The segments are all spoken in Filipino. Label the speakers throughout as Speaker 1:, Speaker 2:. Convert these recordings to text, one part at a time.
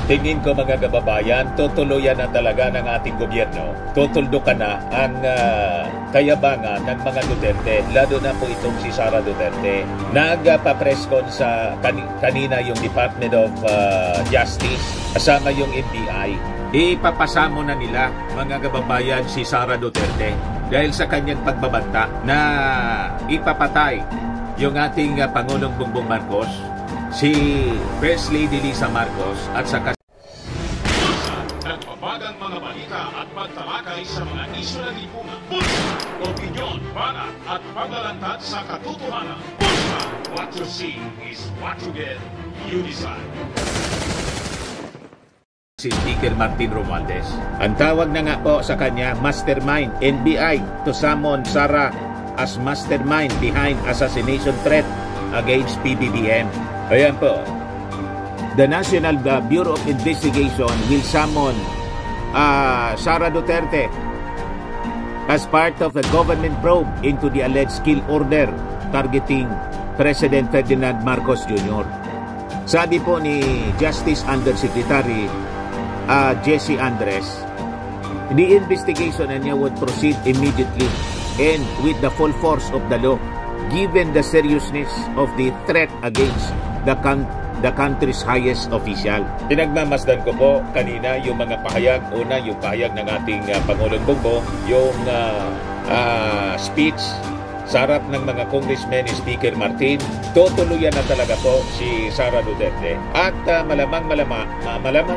Speaker 1: tingin ko mga kababayan, tutuluyan na talaga ng ating gobyerno. Tutuldukan na ang kayabangan ng mga Duterte, lalo na po itong si Sara Duterte. Nagpa-presscon sa kanina yung Department of Justice, kasama yung NBI. Ipapasamo na nila mga kababayan si Sara Duterte dahil sa kanyang pagbabanta na ipapatay yung ating Pangulong Bongbong Marcos, si First Lady Liza Marcos at saka
Speaker 2: nagbabagang mga balita at pagtalakay sa mga isyu ng lipunan. Bulsa, opinyon, banat at paglalantad sa katotohanan. Bulsa, what you see is what you get. You decide.
Speaker 1: Si Speaker Martin Romualdez. Ang tawag na nga po sa kanya, mastermind, NBI, to summon Sara as mastermind behind assassination threat against PBBM. Ayan po. The National Bureau of Investigation will summon Sara Duterte as part of a government probe into the alleged kill order targeting President Ferdinand Marcos Jr. Sabi po ni Justice Undersecretary Jesse Andres, the investigation niya would proceed immediately and with the full force of the law, given the seriousness of the threat against the country's highest official. Pinagmamasdan ko po kanina yung mga pahayag. Una, yung pahayag ng ating Pangulong Bongbong, yung speech sa harap ng mga congressmen ni Speaker Martin. Tutuluyan na talaga po si Sara Duterte. At malamang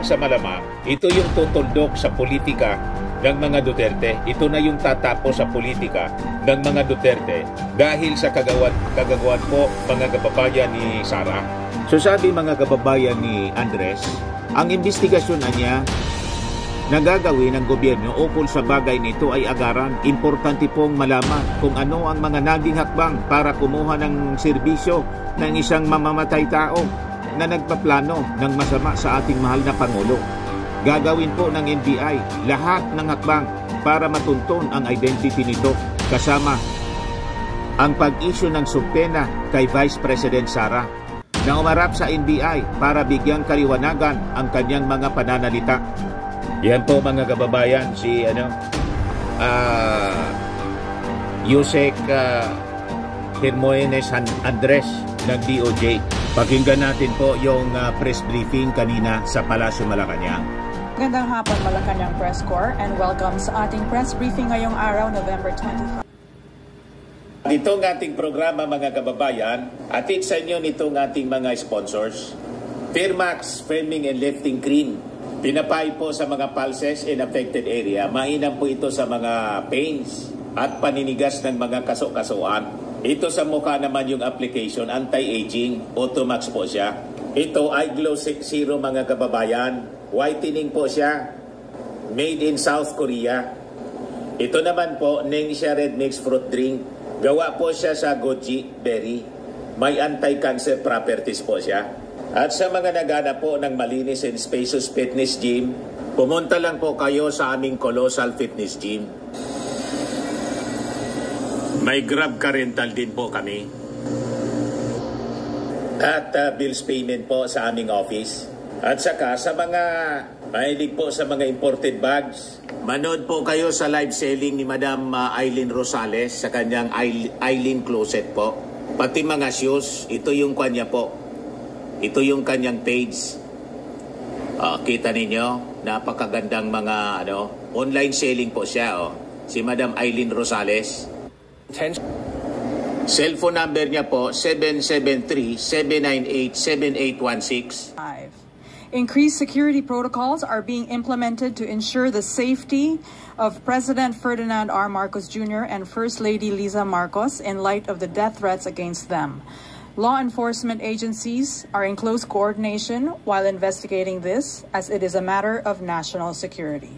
Speaker 1: sa malamang, ito yung tutuldok sa politika ng mga Duterte. Ito na yung tatapos sa politika ng mga Duterte dahil sa kagagawan po mga kababayan ni Sara. So sabi mga kababayan ni Andres, ang investigasyon niya na gagawin ng gobyerno ukol sa bagay nito ay agaran. Importante pong malaman kung ano ang mga naging hakbang para kumuha ng serbisyo ng isang mamamatay tao na nagpaplano ng masama sa ating mahal na Pangulo. Gagawin po ng NBI lahat ng hakbang para matunton ang identity nito, kasama ang pag-issue ng subpena kay Vice President Sara na umarap sa NBI para bigyang kaliwanagan ang kanyang mga pananalita. Yan po mga kababayan, si Yusek Hermoines Andres ng DOJ. Pakinggan natin po yung press briefing kanina sa Palasyo Malacanang.
Speaker 3: Magandang hapon Malacanang Press Corps and welcome sa ating press briefing ngayong araw, November 25.
Speaker 1: Itong ating programa mga kababayan, atid sa inyo nitong ating mga sponsors. Firmax Firming and Lifting Cream. Pinapay po sa mga pulses in affected area. Mainam po ito sa mga pains at paninigas ng mga kaso-kasuan. Ito sa mukha naman yung application, anti-aging, Automax po siya. Ito ay Glow Zero mga kababayan. Whitening po siya. Made in South Korea. Ito naman po, Nengxia Red Mix Fruit Drink. Gawa po siya sa goji berry. May anti-cancer properties po siya. At sa mga naghanap po ng malinis and spacious fitness gym, pumunta lang po kayo sa aming Colossal Fitness Gym. May Grab car rental din po kami. At bills payment po sa aming office. At saka sa mga mahilig po sa mga imported bags, manood po kayo sa live selling ni Madam Eileen Rosales sa kanyang Eileen Closet po. Pati mga shoes, ito yung kanya po. Ito yung kanyang page. Kita ninyo, napakagandang mga online selling po siya. Si Madam Eileen Rosales. Cellphone number niya po, 773-798-7816.
Speaker 3: Increased security protocols are being implemented to ensure the safety of President Ferdinand R. Marcos Jr. and First Lady Liza Marcos in light of the death threats against them. Law enforcement agencies are in close coordination while investigating this, as it is a matter of national security.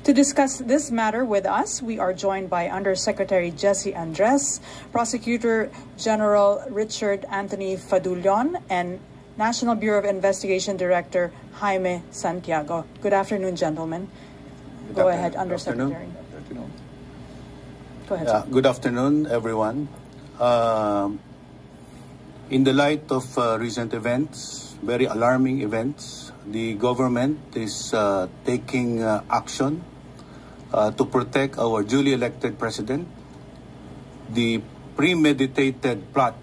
Speaker 3: To discuss this matter with us, we are joined by Undersecretary Jesse Andres, Prosecutor General Richard Anthony Fadullon, and National Bureau of Investigation Director Jaime Santiago. Good afternoon, gentlemen. Go ahead, Undersecretary. Go ahead.
Speaker 4: Good afternoon, everyone. In the light of recent events, very alarming events the government is taking action to protect our duly elected president. The premeditated plot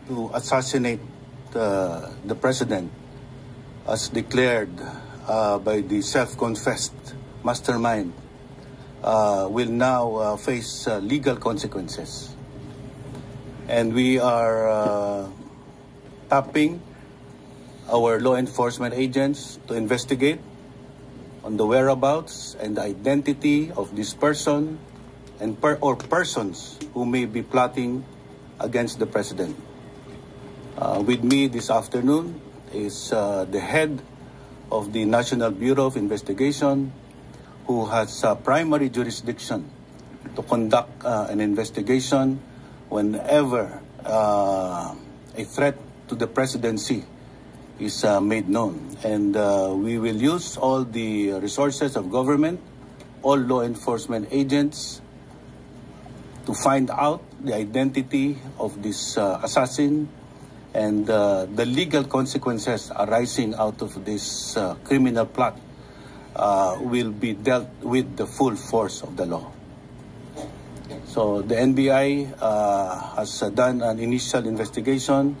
Speaker 4: to assassinate the president, as declared by the self-confessed mastermind, will now face legal consequences. And we are tapping our law enforcement agents to investigate on the whereabouts and the identity of this person and or persons who may be plotting against the president. With me this afternoon is the head of the National Bureau of Investigation, who has primary jurisdiction to conduct an investigation whenever a threat to the presidency is made known. And we will use all the resources of government, all law enforcement agents, to find out the identity of this assassin and the legal consequences arising out of this criminal plot will be dealt with the full force of the law. So the NBI has done an initial investigation,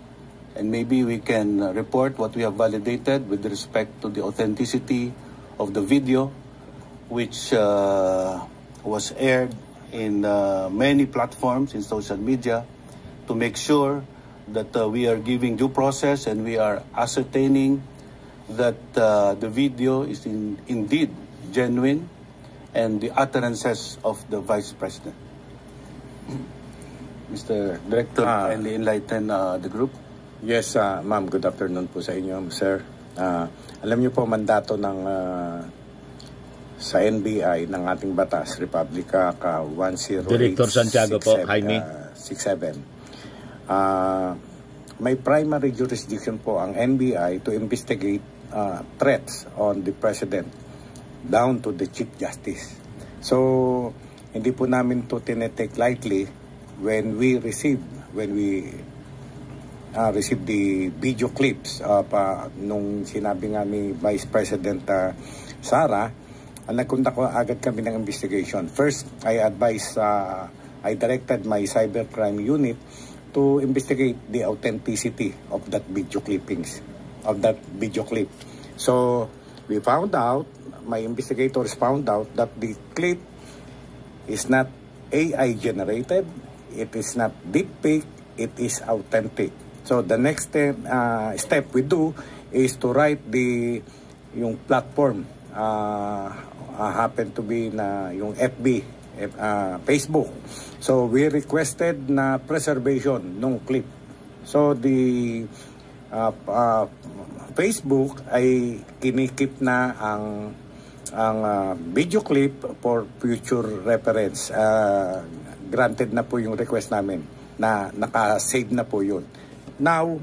Speaker 4: and maybe we can report what we have validated with respect to the authenticity of the video, which was aired in many platforms in social media, to make sure that we are giving due process and we are ascertaining that the video is indeed genuine and the utterances of the Vice President. Mr. Director, kindly enlighten the group.
Speaker 5: Yes, ma'am. Good afternoon po sa inyo, sir. Alam niyo po, mandato ng sa NBI ng ating batas, Republica 10867.
Speaker 1: Director Santiago po, Jaime.
Speaker 5: 67. May primary jurisdiction po ang NBI to investigate threats on the President down to the Chief Justice. So, hindi po namin to tinetake lightly when we receive the video clips nung sinabi nga ni Vice President Sara, nagkunta ko agad kami ng investigation. First, I directed my cybercrime unit to investigate the authenticity of that video clippings, of that video clip. So, we found out, my investigators found out that the clip is not AI generated, it is not deepfake, it is authentic. So the next step we do is to write yung platform, happen to be na yung FB, Facebook. So we requested na preservation ng clip. So the Facebook ay kinikip na ang video clip for future reference. Granted na po yung request namin na naka-save na po yun. Now,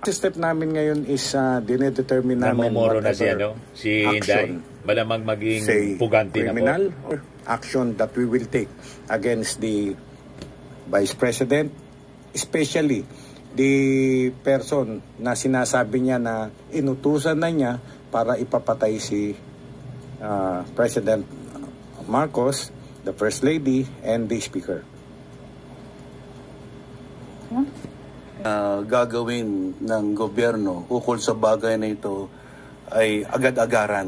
Speaker 5: step namin ngayon is dinedetermine namin
Speaker 1: namomoro na siya, no? Si Inday, malamang maging puganti na po.
Speaker 5: Criminal or action that we will take against the Vice President, especially the person na sinasabi niya na inutusan na niya para ipapatay si President Marcos, the First Lady, and the Speaker.
Speaker 4: Gagawin ng gobyerno ukol sa bagay na ito ay agad-agaran.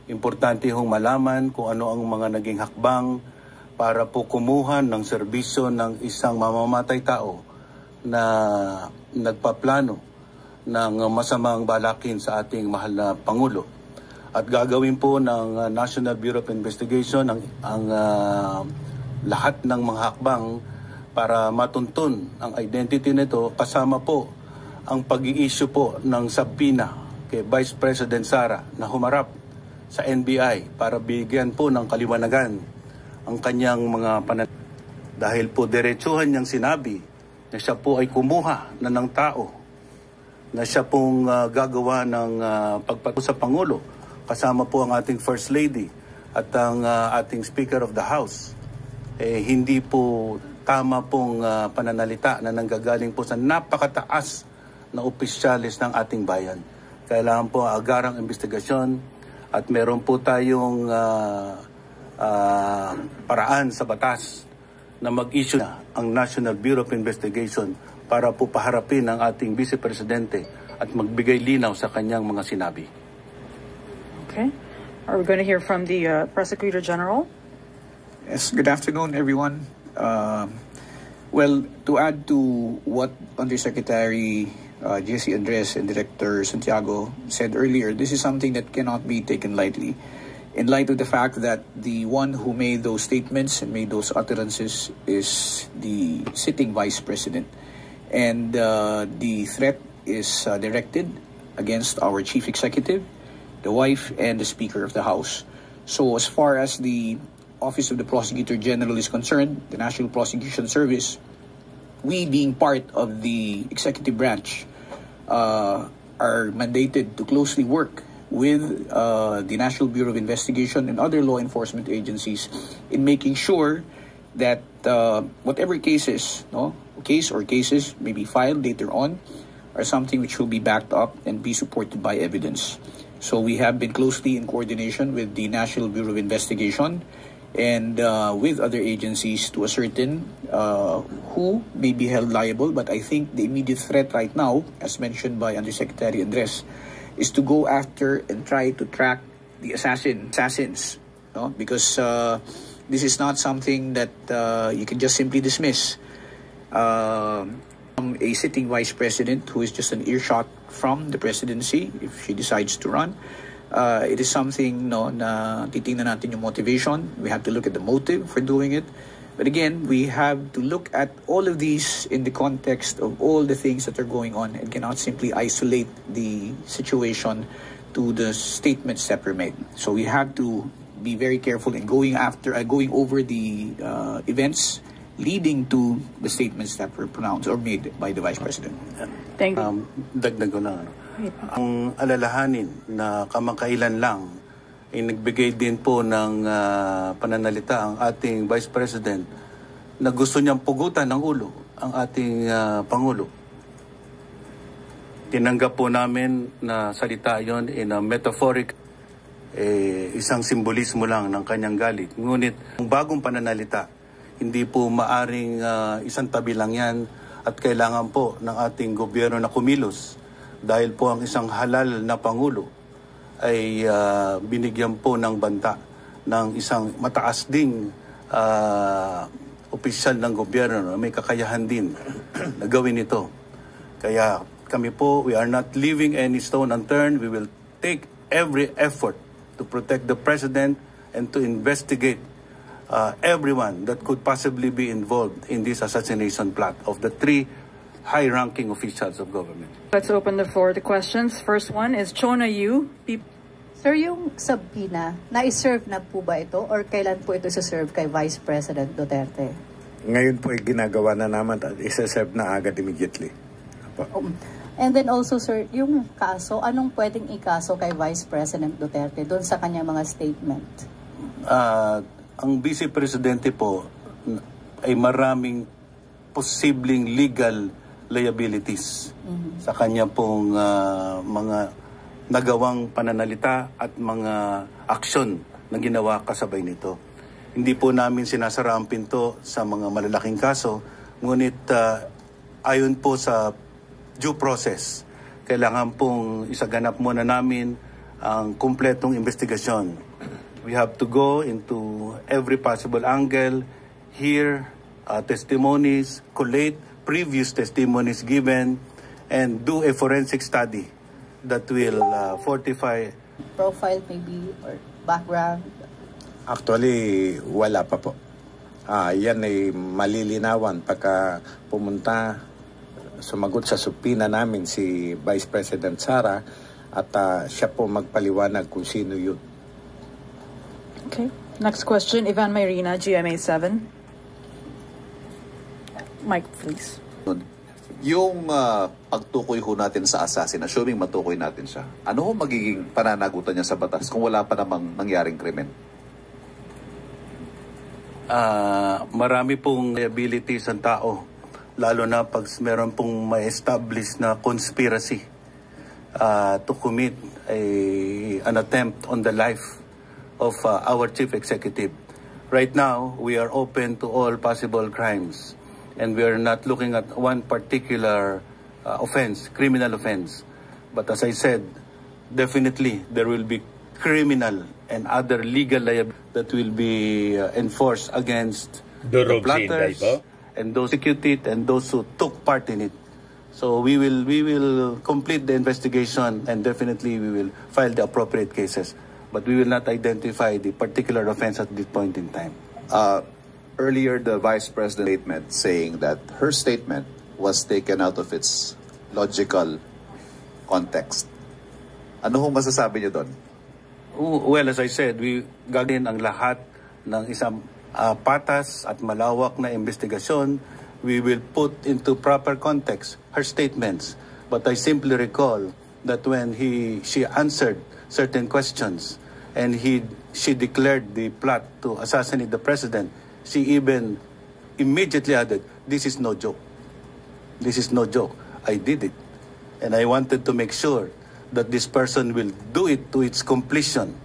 Speaker 4: Importante hong malaman kung ano ang mga naging hakbang para po kumuha ng serbisyo ng isang mamamatay tao na nagpaplano ng masamang balakin sa ating mahal na Pangulo. At gagawin po ng National Bureau of Investigation ang lahat ng mga hakbang para matuntun ang identity nito, kasama po ang pag-i-issue po ng subpoena kay Vice President Sara na humarap sa NBI para bigyan po ng kaliwanagan ang kanyang mga dahil po diretsuhan niyang sinabi na siya po ay kumuha na ng tao, na siya pong gagawa ng pagpatuloy sa Pangulo, kasama po ang ating First Lady at ang ating Speaker of the House. Hindi po tama pong pananalita na nanggagaling po sa napakataas na opisyalis ng ating bayan. Kailangan po agarang investigasyon at meron po tayong paraan sa batas na mag-issue na ang National Bureau of Investigation para po paharapin ang ating Vice Presidente at magbigay linaw sa kanyang mga sinabi.
Speaker 3: Okay. Are we going to hear from the Prosecutor General?
Speaker 6: Yes, good afternoon, everyone. Well, to add to what Undersecretary Jesse Andres and Director Santiago said earlier, this is something that cannot be taken lightly. In light of the fact that the one who made those statements and made those utterances is the sitting Vice President. And the threat is directed against our Chief Executive, the wife, and the Speaker of the House. So as far as the Office of the Prosecutor General is concerned, the National Prosecution Service, we being part of the executive branch are mandated to closely work with the National Bureau of Investigation and other law enforcement agencies in making sure that whatever cases, case or cases may be filed later on are something which will be backed up and be supported by evidence. So we have been closely in coordination with the National Bureau of Investigation and with other agencies to ascertain who may be held liable. But I think the immediate threat right now, as mentioned by Undersecretary Andres, is to go after and try to track the assassins, because this is not something that you can just simply dismiss. A sitting vice president who is just an earshot from the presidency, if she decides to run, it is something na titingnan natin yung motivation. We have to look at the motive for doing it. But again, we have to look at all of these in the context of all the things that are going on and cannot simply isolate the situation to the statements that were made. So we have to be very careful in going over the events leading to the statements that were pronounced or made by the Vice President.
Speaker 3: Thank you.
Speaker 4: Dagdag ko lang. Ang alalahanin na kamakailan lang ay nagbigay din po ng pananalita ang ating Vice President na gusto niyang pugutan ng ulo ang ating Pangulo. Tinanggap po namin na salita yon in a metaphoric, isang simbolismo lang ng kanyang galit. Ngunit ang bagong pananalita, hindi po maaring isang tabi lang yan at kailangan po ng ating gobyerno na kumilos dahil po ang isang halal na Pangulo ay binigyan po ng banta ng isang mataas ding opisyal ng gobyerno na may kakayahan din na gawin ito. Kaya kami po, we are not leaving any stone unturned. We will take every effort to protect the President and to investigate everyone that could possibly be involved in this assassination plot of the three high-ranking officials of government.
Speaker 3: Let's open the floor to questions. First one is Chona Yu.
Speaker 7: Sir, yung subpoena, na-serve na po ba ito or kailan po ito isa-serve kay Vice President Duterte?
Speaker 5: Ngayon po ay ginagawa na naman at isa-serve na agad immediately.
Speaker 7: And then also, sir, yung kaso, anong pwedeng ikaso kay Vice President Duterte doon sa kanyang mga statement?
Speaker 4: Ang Vice Presidente po ay maraming posibleng legal liabilities sa kanya pong mga nagawang pananalita at mga aksyon na ginawa kasabay nito. Hindi po namin sinasara ang pinto sa mga malalaking kaso, ngunit ayon po sa due process, kailangan pong isaganap muna namin ang kumpletong investigasyon. We have to go into every possible angle, hear testimonies, collate previous testimonies given, and do a forensic study that will fortify.
Speaker 7: Profile maybe or background?
Speaker 5: Actually, wala pa po. Yan ay malilinawan pagka pumunta, sumagot sa subpoena namin si Vice President Sara at siya po magpaliwanag kung sino yun.
Speaker 3: Okay. Next question, Ivan Mayrina, GMA 7. Mike, please.
Speaker 8: Yung pagtukoy ho natin sa assassin, assuming matukoy natin siya, ano ho magiging pananagutan niya sa batas kung wala pa namang nangyaring krimen?
Speaker 4: Marami pong liabilities ang tao, lalo na pag meron pong ma-establish na conspiracy. to commit an attempt on the life of our chief executive. Right now, we are open to all possible crimes, and we are not looking at one particular offense, criminal offense. But as I said, definitely there will be criminal and other legal liability that will be enforced against the plotters and those executed and those who took part in it. So we will complete the investigation, and definitely we will file the appropriate cases. But we will not identify the particular offense at this point in time.
Speaker 8: Earlier, the Vice President statement saying that her statement was taken out of its logical context. Ano hong masasabi niyo doon?
Speaker 4: Well, as I said, we gagawin ang lahat ng isang patas at malawak na investigasyon. We will put into proper context her statements. But I simply recall that when she answered certain questions and she declared the plot to assassinate the president, she even immediately added, "This is no joke. This is no joke. I did it. And I wanted to make sure that this person will do it to its completion."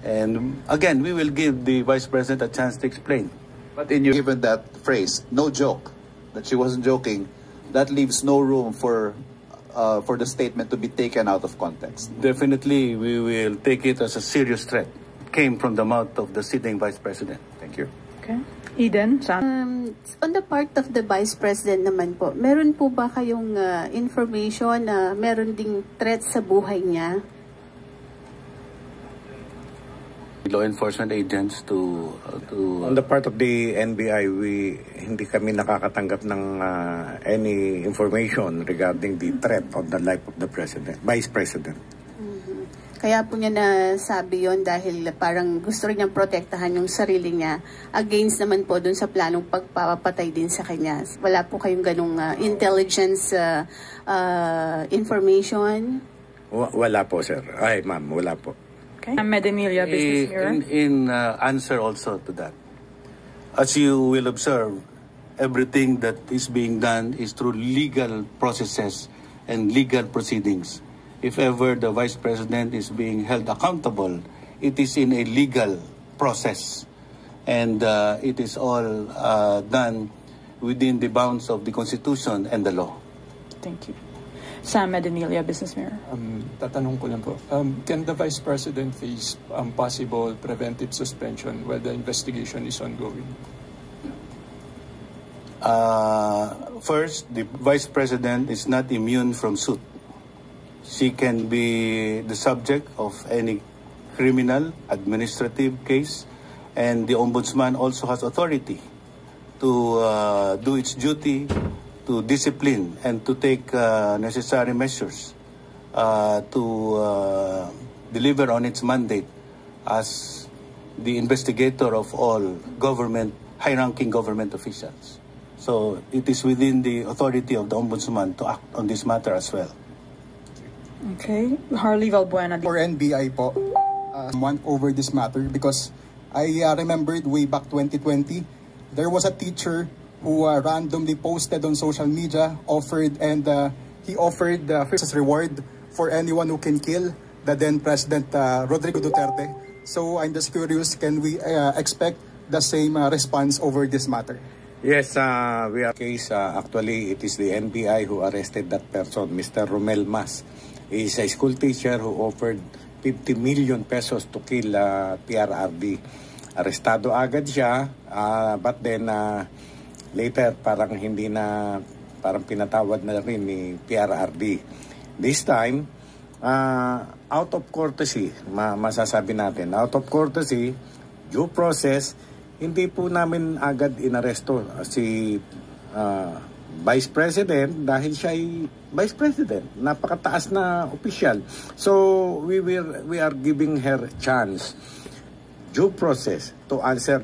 Speaker 4: And again, we will give the Vice President a chance to explain.
Speaker 8: But given that phrase, no joke, that she wasn't joking, that leaves no room for the statement to be taken out of context.
Speaker 4: Definitely, we will take it as a serious threat. It came from the mouth of the sitting Vice President. Thank you.
Speaker 3: Okay. Eden,
Speaker 9: on the part of the Vice President naman po, meron po ba kayong information na meron ding threat sa buhay niya?
Speaker 4: Law enforcement agents to
Speaker 5: on the part of the NBI, hindi kami nakakatanggap ng any information regarding the threat of the life of the Vice President.
Speaker 9: Kaya po niya nasabi yon dahil parang gusto rin niyang protektahan yung sarili niya against naman po dun sa planong pagpapatay din sa kanya. Wala po kayong ganung intelligence information?
Speaker 5: Wala po, sir. Ay, ma'am, wala po.
Speaker 3: Okay. Medinilla, Business Bureau.
Speaker 4: In answer also to that, as you will observe, everything that is being done is through legal processes and legal proceedings. If ever the Vice President is being held accountable, it is in a legal process. And it is all done within the bounds of the Constitution and the law.
Speaker 3: Thank you. Sam Medinilla, Business Bureau.
Speaker 10: Tatanong ko lang po, can the Vice President face possible preventive suspension while the investigation is ongoing?
Speaker 4: First, the Vice President is not immune from suit. She can be the subject of any criminal, administrative case, and the Ombudsman also has authority to do its duty, to discipline, and to take necessary measures to deliver on its mandate as the investigator of all high-ranking government officials. So it is within the authority of the Ombudsman to act on this matter as well.
Speaker 3: Okay. Harley Valbuena.
Speaker 11: For NBI po, went over this matter because I remembered way back 2020, there was a teacher who randomly posted on social media, he offered first reward for anyone who can kill the then President Rodrigo Duterte. So I'm just curious, can we expect the same response over this matter?
Speaker 5: Yes, we are case. Actually, it is the NBI who arrested that person, Mr. Romel Mas. He is a school teacher who offered 50 million pesos to kill PRRD. Arestado agad siya, but then later parang parang pinatawad na rin ni PRRD. This time, out of courtesy, masasabi natin, out of courtesy, due process, hindi po namin agad inaresto si Vice President dahil siya ay Vice President, napakataas na opisyal. So we are giving her chance, due process, to answer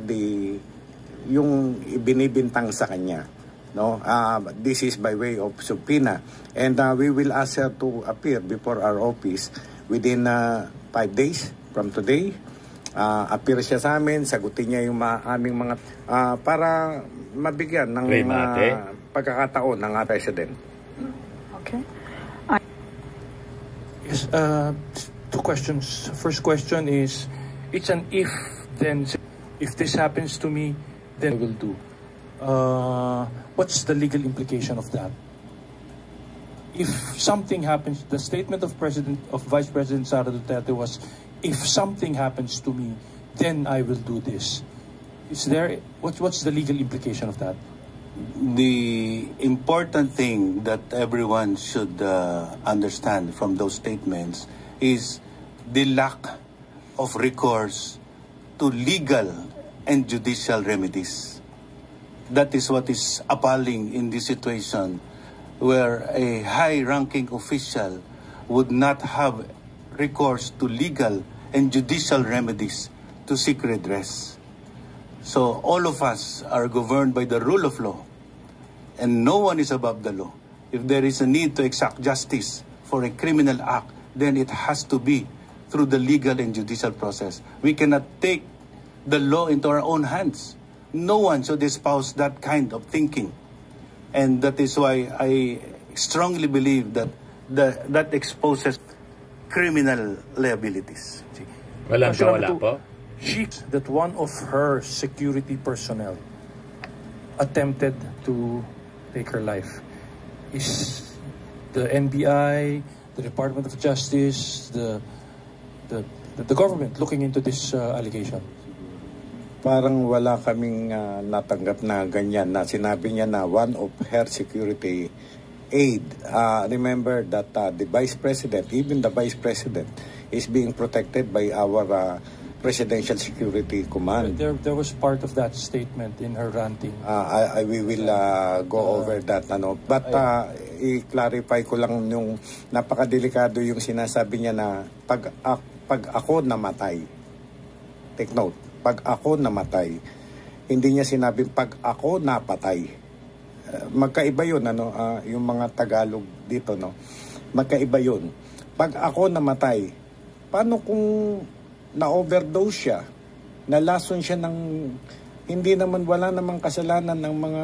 Speaker 5: yung ibinibintang sa kanya. No, this is by way of subpoena, and we will ask her to appear before our office within 5 days from today. Appear siya sa amin, sagutin niya yung aming mga para mabigyan ng pagkakataon ng President.
Speaker 3: Okay.
Speaker 10: Yes, two questions. First question is, it's an if, then if this happens to me, then I will do. What's the legal implication of that? If something happens, the statement of Vice President Sara Duterte was, if something happens to me, then I will do this. Is there, what's the legal implication of that?
Speaker 4: The important thing that everyone should understand from those statements is the lack of recourse to legal and judicial remedies. That is what is appalling in this situation, where a high-ranking official would not have recourse to legal and judicial remedies to seek redress. So all of us are governed by the rule of law, and no one is above the law. If there is a need to exact justice for a criminal act, then it has to be through the legal and judicial process. We cannot take the law into our own hands. No one should espouse that kind of thinking. And that is why I strongly believe that that exposes criminal liabilities.
Speaker 1: Walang kawala po.
Speaker 10: That one of her security personnel attempted to take her life. Is the NBI, the Department of Justice, the government looking into this allegation?
Speaker 5: Parang wala kaming natanggap na ganyan, na sinabi niya na one of her security aide. Remember that the Vice President, even the Vice President, is being protected by our Presidential Security Command.
Speaker 10: There was part of that statement in her ranting.
Speaker 5: We will go over that. But i-clarify ko lang yung napakadelikado yung sinasabi niya na pag ako namatay. Take note. Pag ako namatay, hindi niya sinabing pag ako napatay. Magkaiba yun, yung mga Tagalog dito, magkaiba yun. Pag ako namatay, paano kung na-overdose siya, nalason siya ng, wala namang kasalanan ng mga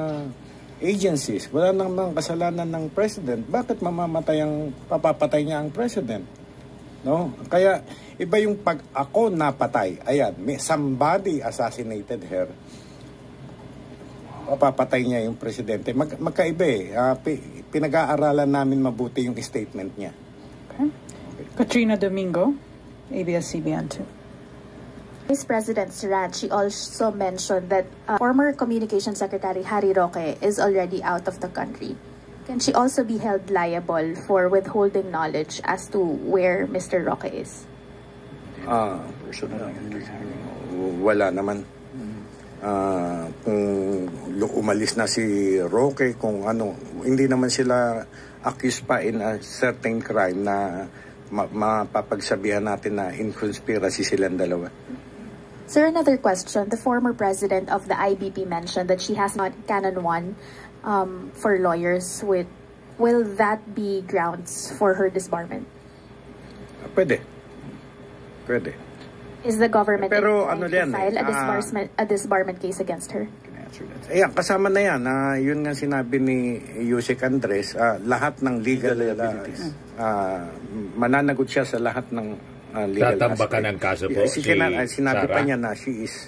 Speaker 5: agencies, wala namang kasalanan ng president, bakit papapatay niya ang president? No? Kaya iba yung pag ako napatay. Ayan, somebody assassinated her. Papapatay niya yung presidente. Magkaiba pinag-aaralan namin mabuti yung statement niya.
Speaker 3: Okay. Katrina Domingo, ABS-CBN 2.
Speaker 12: Vice President Siraj, she also mentioned that former Communications Secretary Harry Roque is already out of the country. Can she also be held liable for withholding knowledge as to where Mr. Roque is?
Speaker 5: Wala naman. Kung umalis na si Roque, kung hindi naman sila accused pa in a certain crime na mapapagsabihan natin na in conspiracy silang dalawa.
Speaker 12: Sir, another question. The former president of the IBP mentioned that she has not Canon 1 for lawyers. Will that be grounds for her disbarment?
Speaker 5: Pwede.
Speaker 12: Is the government
Speaker 5: to
Speaker 12: file a disbarment case against her?
Speaker 5: Ayan, kasama na yan. Yun nga sinabi ni Yusek Andres, lahat ng legal liabilities. Mananagot siya sa lahat ng legal
Speaker 1: tatambakan ng kaso po.
Speaker 5: Sinabi pa niya na she is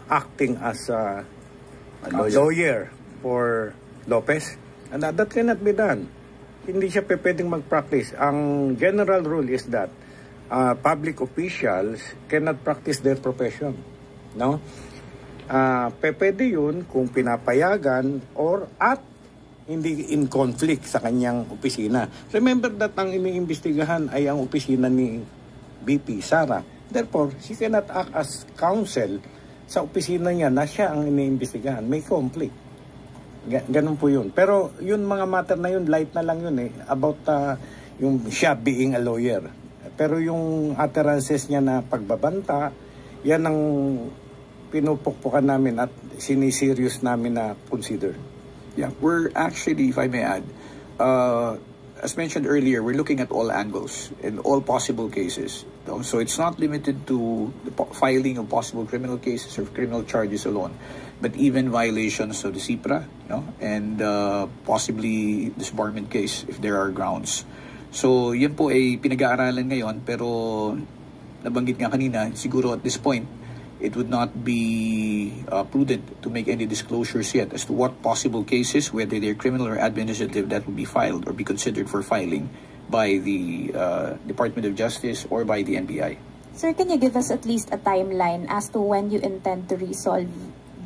Speaker 5: acting as a lawyer for Lopez. And that cannot be done. Hindi siya pwedeng mag-practice. Ang general rule is that public officials cannot practice their profession. No? Pwede yun kung pinapayagan at hindi in conflict sa kanyang opisina. Remember that ang iniimbestigahan ay ang opisina ni VP Sara. Therefore, she cannot act as counsel sa opisina niya na siya ang iniimbestigahan. May conflict. Ganun po yun. Pero yun mga matter na yun, light na lang yun about yung siya being a lawyer. Pero yung utterances niya na pagbabanta, yan ang pinupukpukan namin at siniserious namin na consider.
Speaker 6: Yeah, we're actually, if I may add, as mentioned earlier, we're looking at all angles in all possible cases. So it's not limited to the filing of possible criminal cases or criminal charges alone, but even violations of the CIPRA, and possibly disbarment case if there are grounds. So, yan po ay pinag-aaralan ngayon, pero nabanggit nga kanina, siguro at this point, it would not be prudent to make any disclosures yet as to what possible cases, whether they're criminal or administrative, that would be filed or be considered for filing by the Department of Justice or by the NBI.
Speaker 12: Sir, can you give us at least a timeline as to when you intend to resolve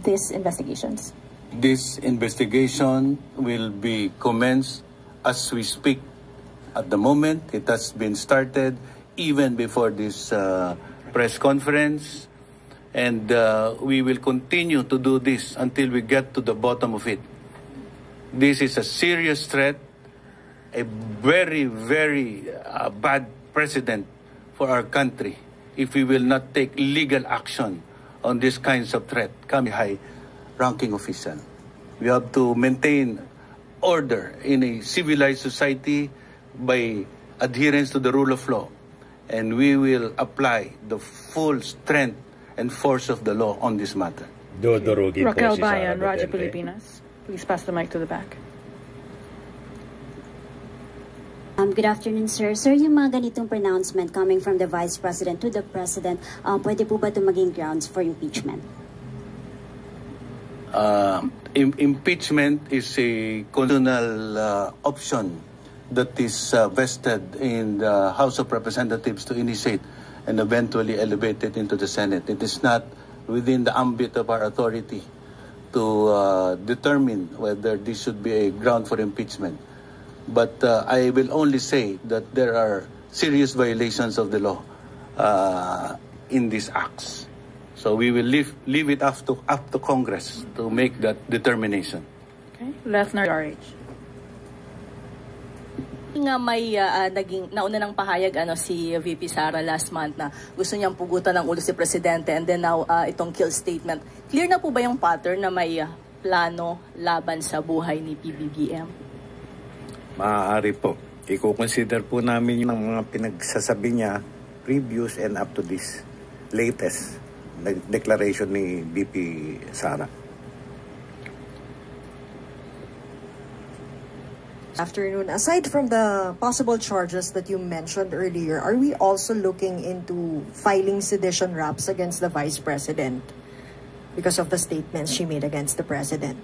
Speaker 12: these investigations?
Speaker 4: This investigation will be commenced as we speak. At the moment, it has been started even before this press conference, and we will continue to do this until we get to the bottom of it. This is a serious threat, a very, very bad precedent for our country if we will not take legal action on these kinds of threat coming high-ranking official. We have to maintain order in a civilized society by adherence to the rule of law, and we will apply the full strength and force of the law on this matter.
Speaker 3: Raquel Bayan, Radyo Pilipinas. Please pass the mic to the back.
Speaker 13: Good afternoon, sir. Sir, yung mga ganitong pronouncement coming from the Vice President to the President, pwede po ba ito maging grounds for impeachment?
Speaker 4: Impeachment is a constitutional option that is vested in the House of Representatives to initiate and eventually elevate it into the Senate. It is not within the ambit of our authority to determine whether this should be a ground for impeachment. But I will only say that there are serious violations of the law in these acts. So we will leave it up to Congress to make that determination.
Speaker 3: Okay, Lethner RH.
Speaker 14: Nga may nauna ng pahayag si VP Sara last month na gusto niyang pugutan ng ulo si Presidente, and then now itong kill statement. Clear na po ba yung pattern na may plano laban sa buhay ni PBBM?
Speaker 5: Maaari po. I-consider po namin yung mga pinagsasabi niya previous and up to this latest declaration ni VP Sara.
Speaker 15: Afternoon. Aside from the possible charges that you mentioned earlier, are we also looking into filing sedition raps against the Vice President because of the statements she made against the President?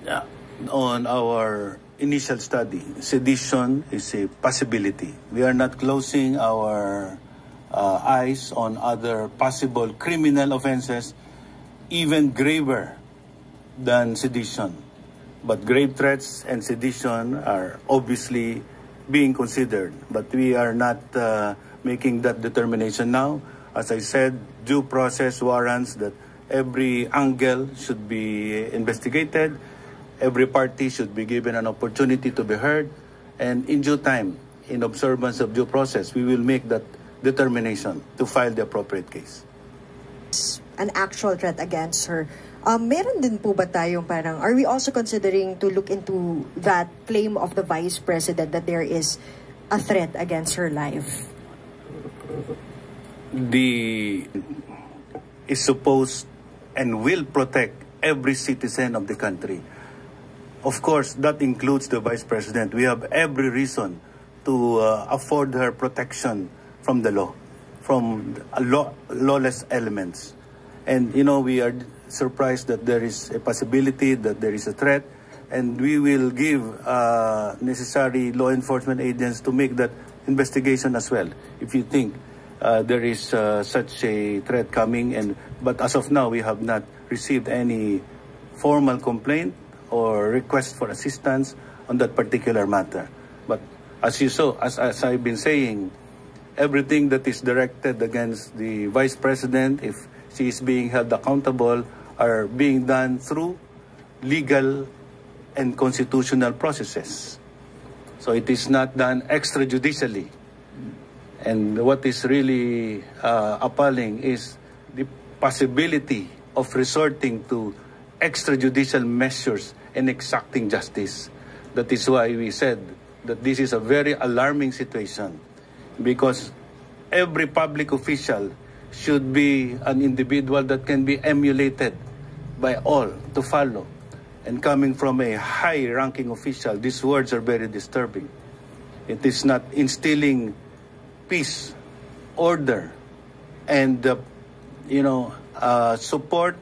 Speaker 4: Yeah. On our initial study, sedition is a possibility. We are not closing our eyes on other possible criminal offenses, even graver than sedition. But grave threats and sedition are obviously being considered. But we are not making that determination now. As I said, due process warrants that every angle should be investigated. Every party should be given an opportunity to be heard. And in due time, in observance of due process, we will make that determination to file the appropriate case.
Speaker 15: An actual threat against her. Meron din po ba tayong parang, are we also considering to look into that claim of the Vice President that there is a threat against her life?
Speaker 4: Is supposed and will protect every citizen of the country. Of course, that includes the Vice President. We have every reason to afford her protection from the law, from lawless elements. And, we are surprised that there is a possibility that there is a threat, and we will give necessary law enforcement agents to make that investigation as well, if you think there is such a threat coming. But as of now, we have not received any formal complaint or request for assistance on that particular matter. But as you saw, as I've been saying, everything that is directed against the Vice President, if she is being held accountable, are being done through legal and constitutional processes. So it is not done extrajudicially. And what is really appalling is the possibility of resorting to extrajudicial measures and exacting justice. That is why we said that this is a very alarming situation, because every public official should be an individual that can be emulated by all to follow. And coming from a high-ranking official, these words are very disturbing. It is not instilling peace, order, and support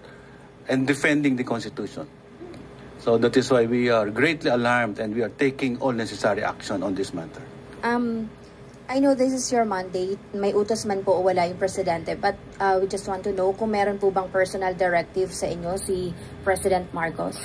Speaker 4: and defending the Constitution. So that is why we are greatly alarmed and we are taking all necessary action on this matter.
Speaker 12: I know this is your mandate. May utos man po o wala yung presidente. But we just want to know kung meron po bang personal directive sa inyo si President Marcos?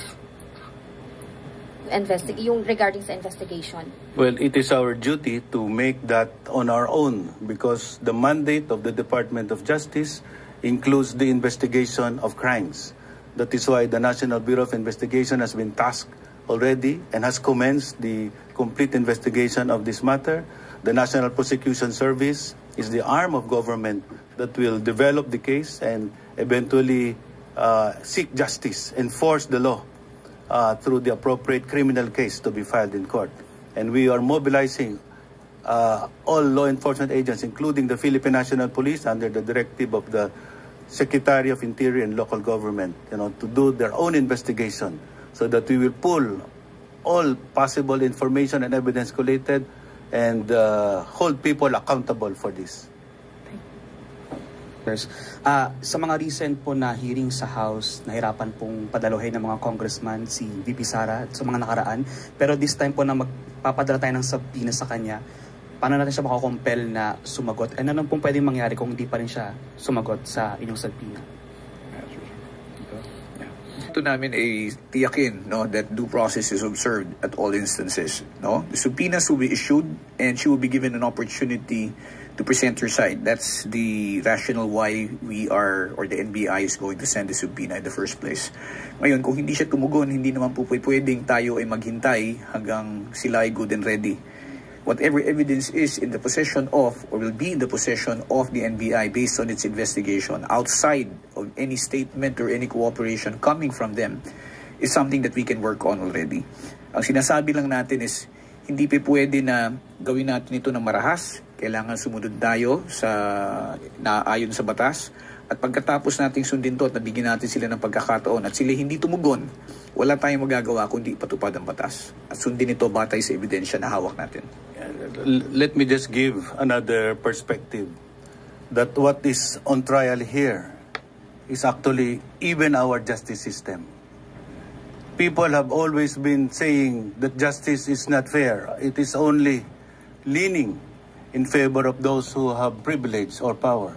Speaker 12: Yung regarding sa investigation.
Speaker 4: Well, it is our duty to make that on our own because the mandate of the Department of Justice includes the investigation of crimes. That is why the National Bureau of Investigation has been tasked already and has commenced the complete investigation of this matter. The National Prosecution Service is the arm of government that will develop the case and eventually seek justice, enforce the law through the appropriate criminal case to be filed in court. And we are mobilizing all law enforcement agents, including the Philippine National Police under the directive of the Secretary of Interior and Local Government, to do their own investigation so that we will pull all possible information and evidence collated and hold people accountable for this.
Speaker 16: Sa mga recent po na hearing sa House, nahirapan pong padaluhin ng mga congressman si VP Sara sa mga nakaraan. Pero this time po na magpapadala tayo ng subpoena sa kanya, paano natin siya makakompel na sumagot? And ano pong pwedeng mangyari kung hindi pa rin siya sumagot sa inyong subpoena?
Speaker 6: Ito namin ay tiyakin that due process is observed at all instances. The subpoenas will be issued and she will be given an opportunity to present her side. That's the rationale why we are, or the NBI is going to send the subpoena in the first place. Ngayon, kung hindi siya tumugon, hindi naman po pwedeng tayo ay maghintay hanggang sila ay good and ready. Whatever evidence is in the possession of, or will be in the possession of the NBI based on its investigation, outside of any statement or any cooperation coming from them, is something that we can work on already. Ang sinasabi lang natin is, hindi pa pwede na gawin natin ito ng marahas. Kailangan sumunod tayo sa naayon sa batas. At pagkatapos nating sundin to at nabigyan natin sila ng pagkakataon at sila hindi tumugon, wala tayong magagawa kundi patupad ang batas. At sundin ito batay sa ebidensya na hawak natin.
Speaker 4: Let me just give another perspective that what is on trial here is actually even our justice system. People have always been saying that justice is not fair. It is only leaning in favor of those who have privilege or power.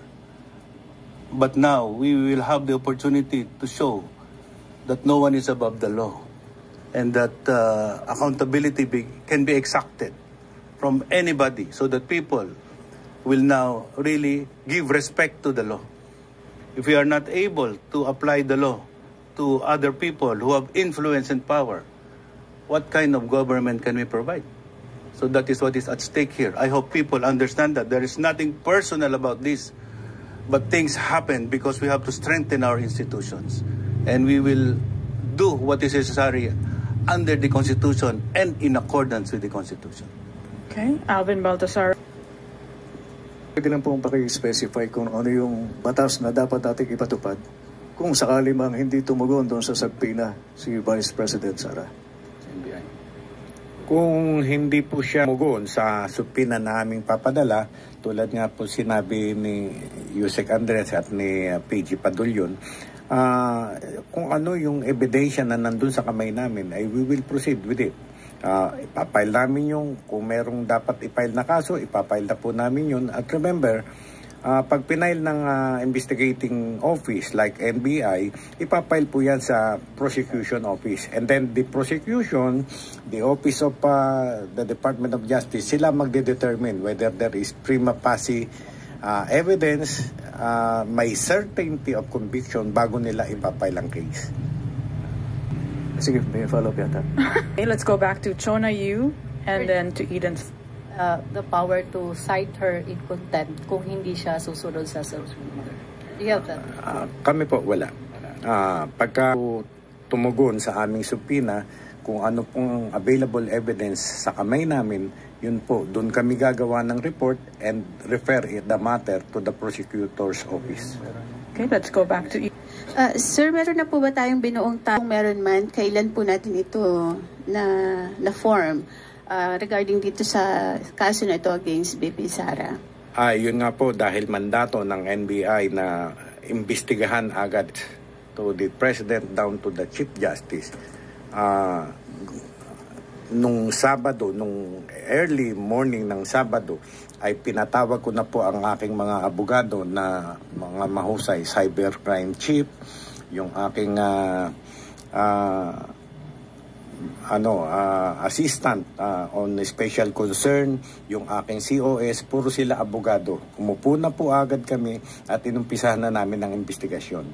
Speaker 4: But now we will have the opportunity to show that no one is above the law and that accountability can be exacted from anybody so that people will now really give respect to the law. If we are not able to apply the law to other people who have influence and power, what kind of government can we provide? So that is what is at stake here. I hope people understand that there is nothing personal about this, but things happen because we have to strengthen our institutions. And we will do what is necessary under the Constitution and in accordance with the Constitution.
Speaker 3: Okay, Alvin Baltasar.
Speaker 17: Pwede lang pong paki-specify kung ano yung batas na dapat nating ipatupad kung sakali mang hindi tumugon doon sa subpoena si Vice President Sara.
Speaker 5: Kung hindi po siya tumugon sa subpoena na aming papadala, tulad nga po sinabi ni Yusek Andres at ni PG Padulyon, kung ano yung ebidensya na nandun sa kamay namin, ay we will proceed with it. Ipapile namin yung, kung merong dapat ipile na kaso, ipapile na po namin yun. At remember, pag pinail ng investigating office like NBI, ipapile po yan sa prosecution office. And then the prosecution, the office of the Department of Justice, sila magde-determine whether there is prima facie evidence, may certainty of conviction bago nila ipapile ang case.
Speaker 17: Sige, may follow-up yata.
Speaker 3: Okay, let's go back to Chona Yu and then to Eden.
Speaker 7: The power to cite her in contempt kung hindi siya susunod sa subpoena. Do you have that?
Speaker 5: Kami po, wala. Pagka tumugon sa aming subpoena, kung ano pong available evidence sa kamay namin, yun po, doon kami gagawa ng report and refer the matter to the prosecutor's office.
Speaker 3: Okay, let's go back to
Speaker 9: Sir, meron na po ba tayong binuong meron man, kailan po natin ito na form? regarding dito sa kaso na ito against VP Sara?
Speaker 5: Yun nga po, dahil mandato ng NBI na imbestigahan agad to the President down to the Chief Justice. Nung Sabado, nung early morning ng Sabado, ay pinatawag ko na po ang aking mga abogado na mga mahusay, cybercrime chief, yung aking assistant on special concern, yung aking COS, puro sila abogado. Umupo na po agad kami at inumpisahan na namin ang investigasyon.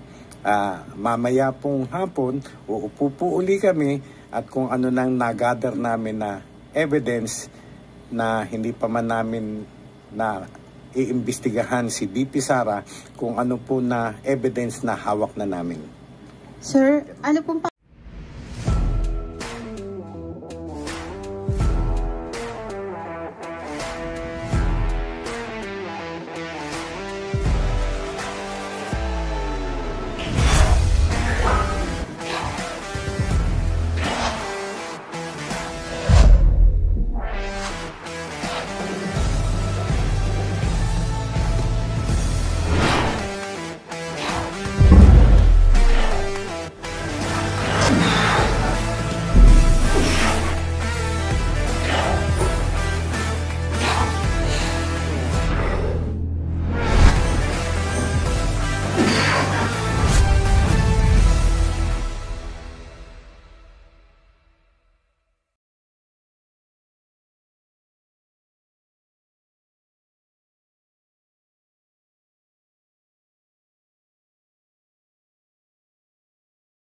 Speaker 5: Mamaya pong hapon, uupo po uli kami at kung ano nang nagather namin na evidence na hindi pa man namin na iimbestigahan si VP Sara, kung ano po na evidence na hawak na namin.
Speaker 9: Sir, ano pong